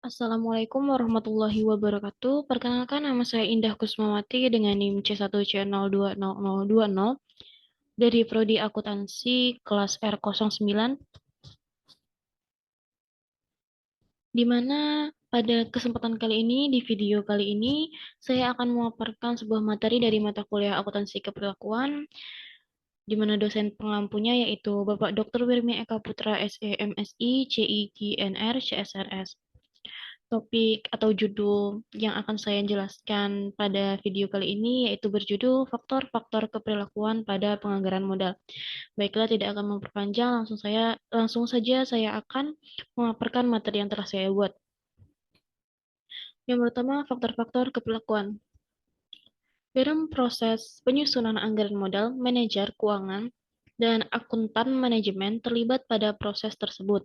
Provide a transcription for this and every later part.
Assalamualaikum warahmatullahi wabarakatuh. Perkenalkan, nama saya Indah Kusmawati dengan NIM C1C020020 dari Prodi Akuntansi kelas R09, di mana pada kesempatan kali ini, di video kali ini, saya akan memaparkan sebuah materi dari mata kuliah Akuntansi Keperilakuan, di mana dosen pengampunya yaitu Bapak Dr. Wirmi Eka Putra SE MSI CIGNR CSRS. Topik atau judul yang akan saya jelaskan pada video kali ini yaitu berjudul Faktor-faktor Keperilakuan pada Penganggaran Modal. Baiklah, tidak akan memperpanjang, langsung saja saya akan memaparkan materi yang telah saya buat. Yang pertama, faktor-faktor keperilakuan. Dalam proses penyusunan anggaran modal, manajer keuangan dan akuntan manajemen terlibat pada proses tersebut.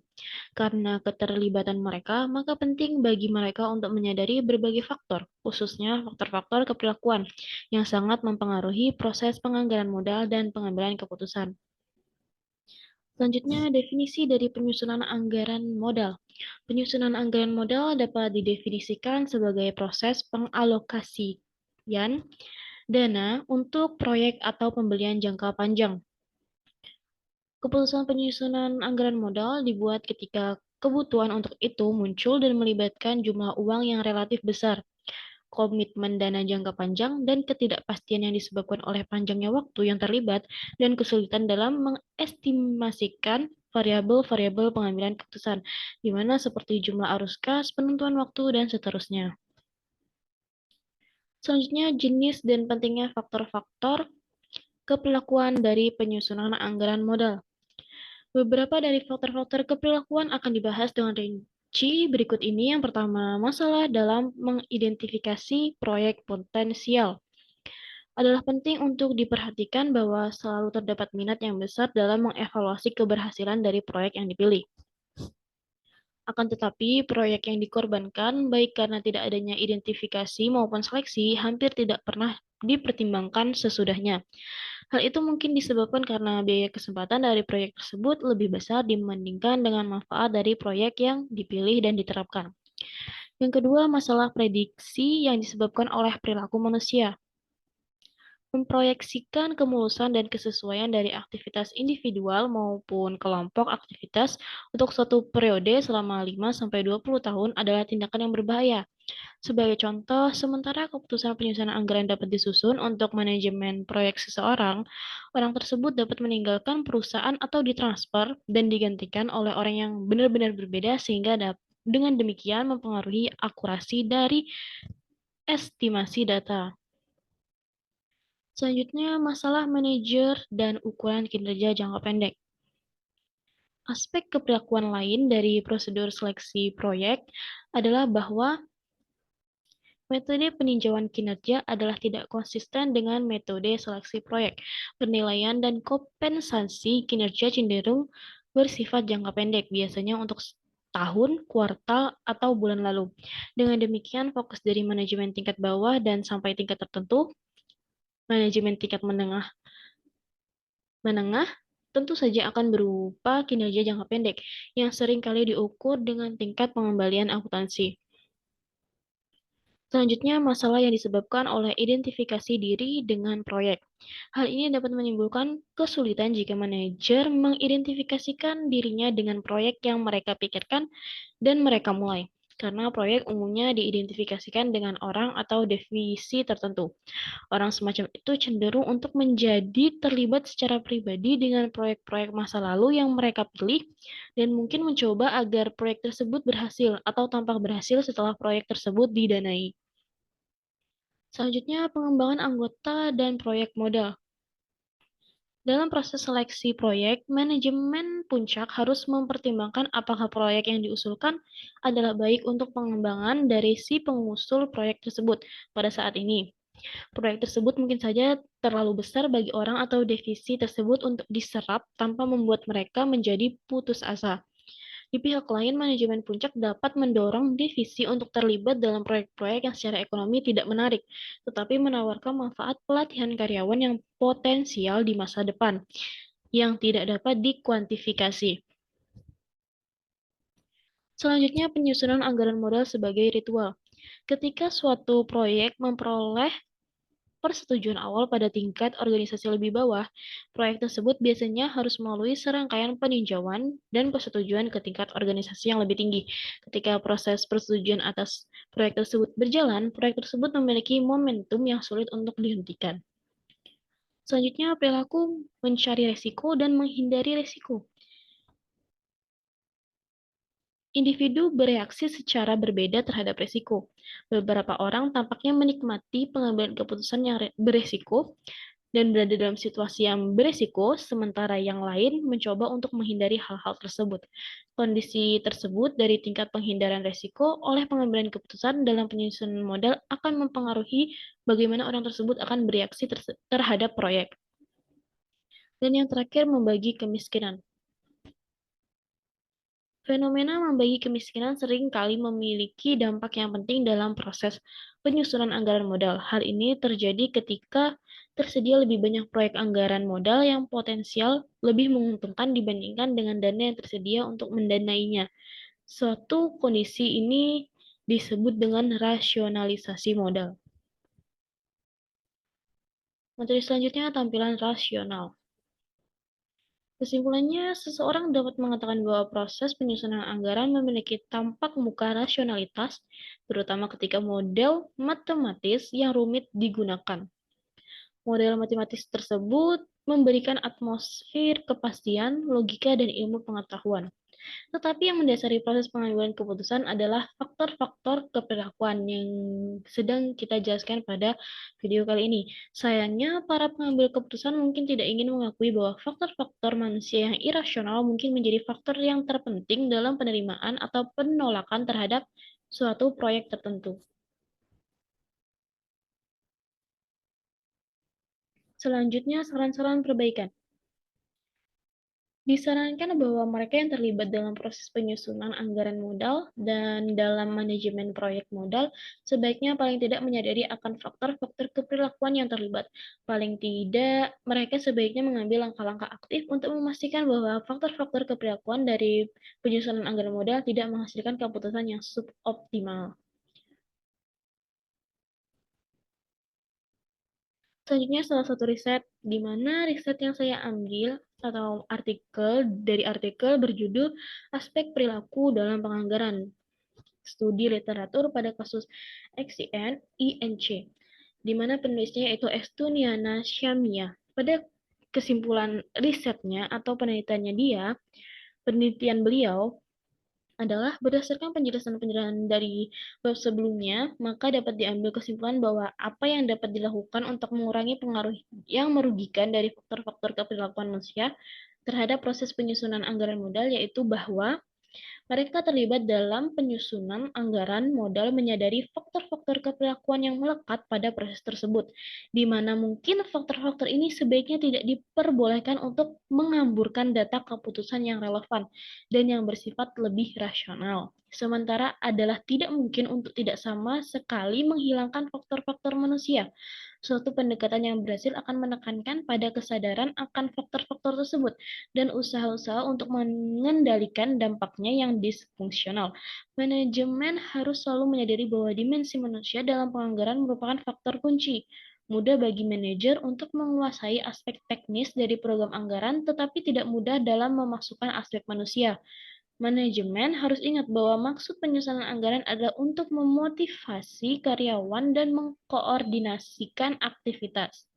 Karena keterlibatan mereka, maka penting bagi mereka untuk menyadari berbagai faktor, khususnya faktor-faktor keperilakuan, yang sangat mempengaruhi proses penganggaran modal dan pengambilan keputusan. Selanjutnya, definisi dari penyusunan anggaran modal. Penyusunan anggaran modal dapat didefinisikan sebagai proses pengalokasian dana untuk proyek atau pembelian jangka panjang. Keputusan penyusunan anggaran modal dibuat ketika kebutuhan untuk itu muncul dan melibatkan jumlah uang yang relatif besar, komitmen dana jangka panjang, dan ketidakpastian yang disebabkan oleh panjangnya waktu yang terlibat dan kesulitan dalam mengestimasikan variabel-variabel pengambilan keputusan, di mana seperti jumlah arus kas, penentuan waktu, dan seterusnya. Selanjutnya, jenis dan pentingnya faktor-faktor keperilakuan dari penyusunan anggaran modal. Beberapa dari faktor-faktor keperilakuan akan dibahas dengan rinci berikut ini. Yang pertama, masalah dalam mengidentifikasi proyek potensial. Adalah penting untuk diperhatikan bahwa selalu terdapat minat yang besar dalam mengevaluasi keberhasilan dari proyek yang dipilih. Akan tetapi, proyek yang dikorbankan, baik karena tidak adanya identifikasi maupun seleksi, hampir tidak pernah dipertimbangkan sesudahnya. Hal itu mungkin disebabkan karena biaya kesempatan dari proyek tersebut lebih besar dibandingkan dengan manfaat dari proyek yang dipilih dan diterapkan. Yang kedua, masalah prediksi yang disebabkan oleh perilaku manusia. Memproyeksikan kemulusan dan kesesuaian dari aktivitas individual maupun kelompok aktivitas untuk suatu periode selama 5-20 tahun adalah tindakan yang berbahaya. Sebagai contoh, sementara keputusan penyusunan anggaran dapat disusun untuk manajemen proyek seseorang, orang tersebut dapat meninggalkan perusahaan atau ditransfer dan digantikan oleh orang yang benar-benar berbeda sehingga dengan demikian mempengaruhi akurasi dari estimasi data. Selanjutnya, masalah manajer dan ukuran kinerja jangka pendek. Aspek keperilakuan lain dari prosedur seleksi proyek adalah bahwa metode peninjauan kinerja adalah tidak konsisten dengan metode seleksi proyek. Penilaian dan kompensasi kinerja cenderung bersifat jangka pendek, biasanya untuk tahun, kuartal, atau bulan lalu. Dengan demikian, fokus dari manajemen tingkat bawah dan sampai tingkat tertentu, manajemen tingkat menengah tentu saja akan berupa kinerja jangka pendek yang sering kali diukur dengan tingkat pengembalian akuntansi. Selanjutnya, masalah yang disebabkan oleh identifikasi diri dengan proyek. Hal ini dapat menimbulkan kesulitan jika manajer mengidentifikasikan dirinya dengan proyek yang mereka pikirkan dan mereka mulai. Karena proyek umumnya diidentifikasikan dengan orang atau divisi tertentu. Orang semacam itu cenderung untuk menjadi terlibat secara pribadi dengan proyek-proyek masa lalu yang mereka pilih dan mungkin mencoba agar proyek tersebut berhasil atau tampak berhasil setelah proyek tersebut didanai. Selanjutnya, pengembangan anggota dan proyek modal. Dalam proses seleksi proyek, manajemen puncak harus mempertimbangkan apakah proyek yang diusulkan adalah baik untuk pengembangan dari si pengusul proyek tersebut pada saat ini. Proyek tersebut mungkin saja terlalu besar bagi orang atau divisi tersebut untuk diserap tanpa membuat mereka menjadi putus asa. Di pihak lain, manajemen puncak dapat mendorong divisi untuk terlibat dalam proyek-proyek yang secara ekonomi tidak menarik, tetapi menawarkan manfaat pelatihan karyawan yang potensial di masa depan, yang tidak dapat dikuantifikasi. Selanjutnya, penyusunan anggaran modal sebagai ritual. Ketika suatu proyek memperoleh persetujuan awal pada tingkat organisasi lebih bawah, proyek tersebut biasanya harus melalui serangkaian peninjauan dan persetujuan ke tingkat organisasi yang lebih tinggi. Ketika proses persetujuan atas proyek tersebut berjalan, proyek tersebut memiliki momentum yang sulit untuk dihentikan. Selanjutnya, perilaku mencari resiko dan menghindari resiko. Individu bereaksi secara berbeda terhadap risiko. Beberapa orang tampaknya menikmati pengambilan keputusan yang beresiko dan berada dalam situasi yang beresiko, sementara yang lain mencoba untuk menghindari hal-hal tersebut. Kondisi tersebut dari tingkat penghindaran risiko oleh pengambilan keputusan dalam penyusunan modal akan mempengaruhi bagaimana orang tersebut akan bereaksi terhadap proyek. Dan yang terakhir, membagi kemiskinan. Fenomena membagi kemiskinan sering kali memiliki dampak yang penting dalam proses penyusunan anggaran modal. Hal ini terjadi ketika tersedia lebih banyak proyek anggaran modal yang potensial lebih menguntungkan dibandingkan dengan dana yang tersedia untuk mendanainya. Suatu kondisi ini disebut dengan rasionalisasi modal. Materi selanjutnya tampilan rasional. Kesimpulannya, seseorang dapat mengatakan bahwa proses penyusunan anggaran memiliki tampak muka rasionalitas, terutama ketika model matematis yang rumit digunakan. Model matematis tersebut memberikan atmosfer kepastian, logika, dan ilmu pengetahuan. Tetapi yang mendasari proses pengambilan keputusan adalah faktor-faktor keperilakuan yang sedang kita jelaskan pada video kali ini. Sayangnya, para pengambil keputusan mungkin tidak ingin mengakui bahwa faktor-faktor manusia yang irasional mungkin menjadi faktor yang terpenting dalam penerimaan atau penolakan terhadap suatu proyek tertentu. Selanjutnya, saran-saran perbaikan. Disarankan bahwa mereka yang terlibat dalam proses penyusunan anggaran modal dan dalam manajemen proyek modal sebaiknya paling tidak menyadari akan faktor-faktor keperilakuan yang terlibat. Paling tidak, mereka sebaiknya mengambil langkah-langkah aktif untuk memastikan bahwa faktor-faktor keperilakuan dari penyusunan anggaran modal tidak menghasilkan keputusan yang suboptimal. Selanjutnya salah satu riset, di mana riset yang saya ambil atau artikel berjudul Aspek Perilaku dalam Penganggaran, Studi Literatur pada Kasus XCN INC, di mana penulisnya yaitu Estuniana Syamia. Pada kesimpulan risetnya atau penelitian beliau adalah berdasarkan penjelasan-penjelasan dari bab sebelumnya, maka dapat diambil kesimpulan bahwa apa yang dapat dilakukan untuk mengurangi pengaruh yang merugikan dari faktor-faktor keperilakuan manusia terhadap proses penyusunan anggaran modal, yaitu bahwa mereka terlibat dalam penyusunan anggaran modal menyadari faktor-faktor keperilakuan yang melekat pada proses tersebut, di mana mungkin faktor-faktor ini sebaiknya tidak diperbolehkan untuk mengamburkan data keputusan yang relevan dan yang bersifat lebih rasional. Sementara adalah tidak mungkin untuk tidak sama sekali menghilangkan faktor-faktor manusia. Suatu pendekatan yang berhasil akan menekankan pada kesadaran akan faktor-faktor tersebut dan usaha-usaha untuk mengendalikan dampaknya yang disfungsional. Manajemen harus selalu menyadari bahwa dimensi manusia dalam penganggaran merupakan faktor kunci. Mudah bagi manajer untuk menguasai aspek teknis dari program anggaran, tetapi tidak mudah dalam memasukkan aspek manusia. Manajemen harus ingat bahwa maksud penyusunan anggaran adalah untuk memotivasi karyawan dan mengkoordinasikan aktivitas.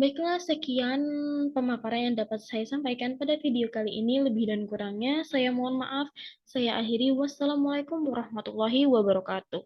Baiklah, sekian pemaparan yang dapat saya sampaikan pada video kali ini. Lebih dan kurangnya, saya mohon maaf. Saya akhiri. Wassalamualaikum warahmatullahi wabarakatuh.